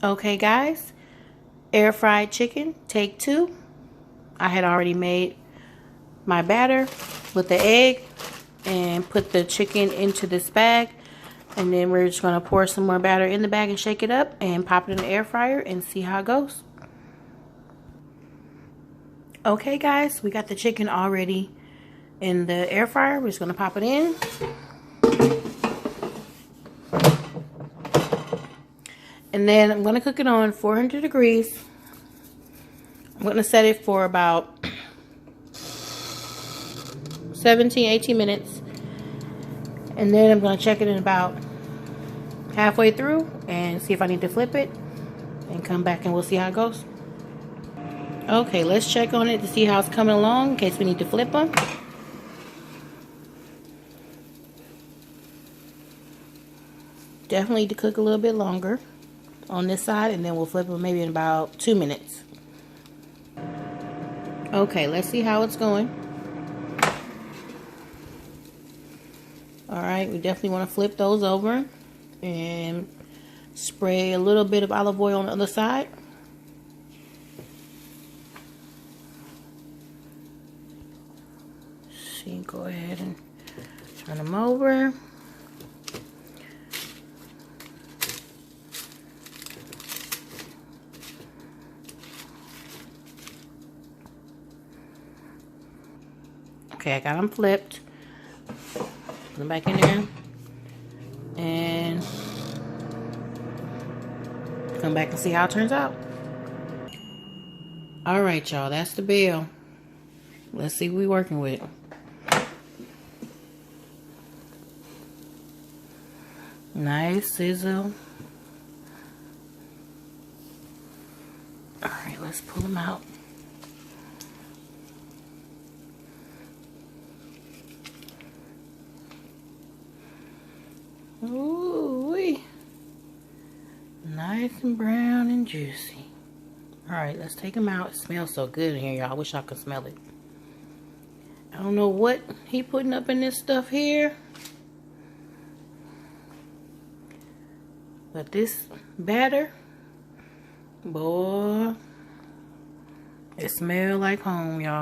Okay guys, air fried chicken, take 2. I had already made my batter with the egg and put the chicken into this bag, and then we're just going to pour some more batter in the bag and shake it up and pop it in the air fryer and see how it goes. Okay guys, we got the chicken already in the air fryer. We're just going to pop it in. And then I'm going to cook it on 400 degrees. I'm going to set it for about 17-18 minutes. And then I'm going to check it in about halfway through and see if I need to flip it. And come back and we'll see how it goes. Okay, let's check on it to see how it's coming along in case we need to flip them. Definitely need to cook a little bit longer on this side, and then we'll flip them maybe in about 2 minutes. Okay, let's see how it's going. Alright, we definitely want to flip those over and spray a little bit of olive oil on the other side. See, go ahead and turn them over. Okay, I got them flipped. Put them back in there. And come back and see how it turns out. Alright, y'all, that's the bill. Let's see what we're working with. Nice sizzle. Alright, let's pull them out. Ooh-wee. Nice and brown and juicy. Alright, let's take them out. It smells so good in here, y'all. I wish I could smell it. I don't know what he putting up in this stuff here, but this batter, boy, it smells like home, y'all.